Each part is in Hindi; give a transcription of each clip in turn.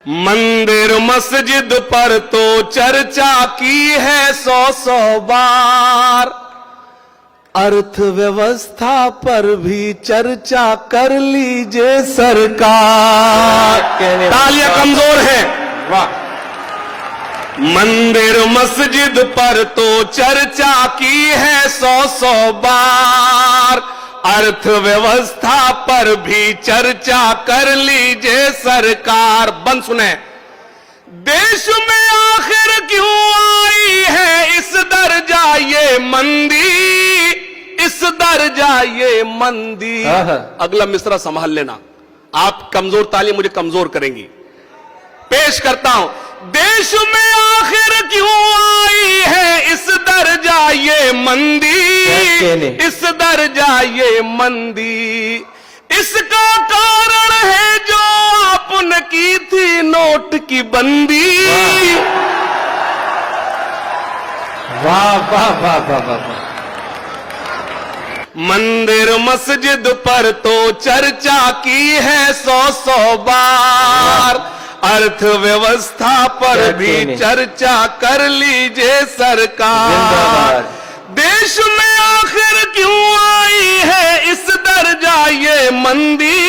मंदिर मस्जिद पर तो चर्चा की है 100 बार, अर्थव्यवस्था पर भी चर्चा कर लीजिए सरकार। तालियां कमजोर है। वाह। मंदिर मस्जिद पर तो चर्चा की है 100 बार, अर्थव्यवस्था पर भी चर्चा कर लीजिए सरकार। बंद सुने। देश में आखिर क्यों आई है इस दर्जा ये मंदी, इस दर्जा ये मंदी। अगला मिसरा संभाल लेना, आप कमजोर ताली मुझे कमजोर करेंगी। पेश करता हूं। देश में आखिर क्यों आई है इस दर्जा ये मंदी, इस दर्जा ये मंदी। इसका कारण है जो आपने की थी नोट की बंदी। वाह वाह वाह वाह वाह। मंदिर मस्जिद पर तो चर्चा की है 100 बार, अर्थव्यवस्था पर भी चर्चा कर लीजिए सरकार। देश में आखिर क्यों आई है इस दर्जा ये मंदी,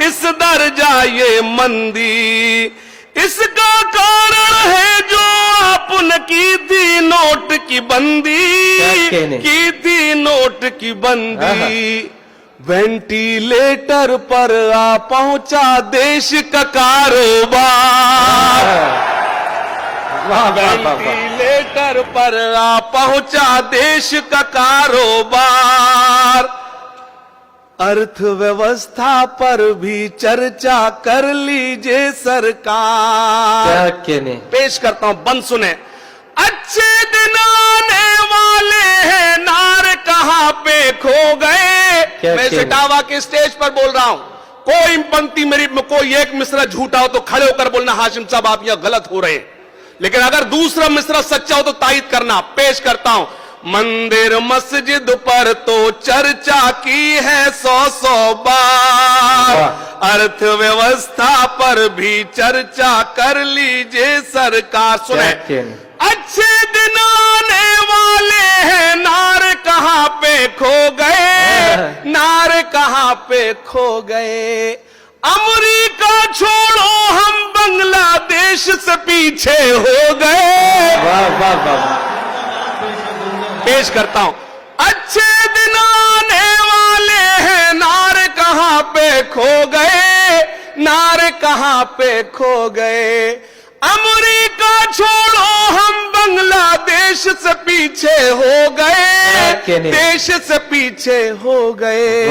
इस दर्जा ये मंदी। इसका कारण है जो आपने की थी नोट की बंदी, की थी नोट की बंदी। वेंटिलेटर पर आ पहुंचा देश का कारोबार, वेंटिलेटर पर आ पहुंचा देश का कारोबार। अर्थव्यवस्था पर भी चर्चा कर लीजिए सरकार। पेश करता हूं, बंद सुने। अच्छे दिन आने वाले हैं, नार कहां पे खो गए। मैं सिटावा के स्टेज पर बोल रहा हूं, कोई पंक्ति मेरी में कोई एक मिसरा झूठा हो तो खड़े होकर बोलना हाशिम साहब आप यह गलत हो रहे हैं, लेकिन अगर दूसरा मिसरा सच्चा हो तो तायीद करना। पेश करता हूं। मंदिर मस्जिद पर तो चर्चा की है 100 बार, अर्थव्यवस्था पर भी चर्चा कर लीजिए सरकार। सुने। अच्छे दिन आने वाले हैं, नार कहां पे खो गए, नार कहां पे खो गए। अमेरिका छोड़ो हम बांग्लादेश से पीछे हो गए। वाह वाह वाह। पेश करता हूं। अच्छे दिन आने वाले हैं, नार कहां पे खो गए, नार कहां पे खो गए। अमेरिका छोड़ो हम बांग्लादेश से पीछे हो गए, देश से पीछे हो गए।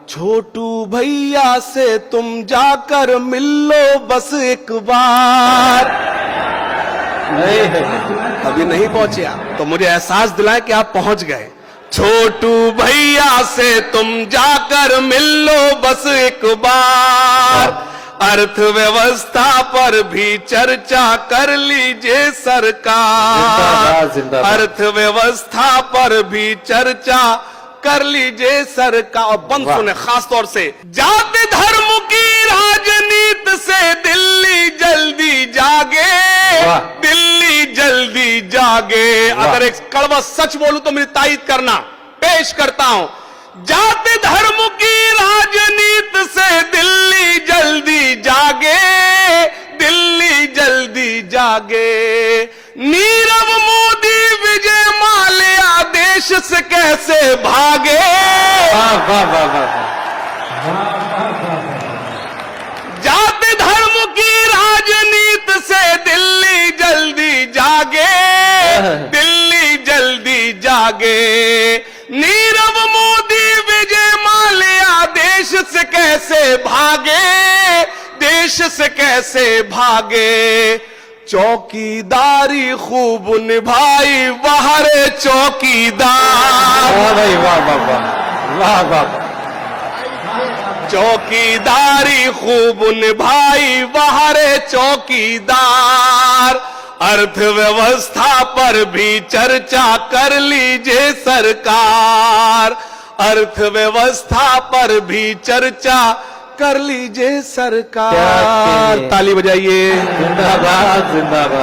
छोटू भैया से तुम जाकर मिल लो बस एक बार। अभी नहीं पहुंचे आप, तो मुझे एहसास दिलाए कि आप पहुंच गए। छोटू भैया से तुम जाकर मिल लो बस एक बार, अर्थव्यवस्था पर भी चर्चा कर लीजिए सरकार। अर्थव्यवस्था पर भी चर्चा कर लीजिए सरकार। बंद सुने खास तौर से। जाति धर्म की राजनीति से दिल्ली जल्दी जागे, दिल्ली जल्दी जागे। अगर एक कड़वा सच बोलूं तो मेरी तायीद करना। पेश करता हूं। जाति धर्म की राजनीति से दिल्ली जल्दी जागे, दिल्ली जल्दी जागे। नीरव मोदी विजय माल्या देश से कैसे भागे। वाह वाह वाह वाह। जाति धर्म की राजनीति से दिल्ली जल्दी जागे, दिल्ली जल्दी जागे। नीरव मोदी विजय माल्या देश से कैसे भागे, देश से कैसे भागे। चौकीदारी खूब निभाई बाहरे चौकीदार। वाह भाई वाह वाह वाह वाह वाह। चौकीदारी खूब निभाई बाहरे चौकीदार। अर्थव्यवस्था पर भी चर्चा कर लीजिए सरकार, अर्थव्यवस्था पर भी चर्चा कर लीजिए क्या सरकार। कहने? ताली बजाइए। जिंदाबाद जिंदाबाद।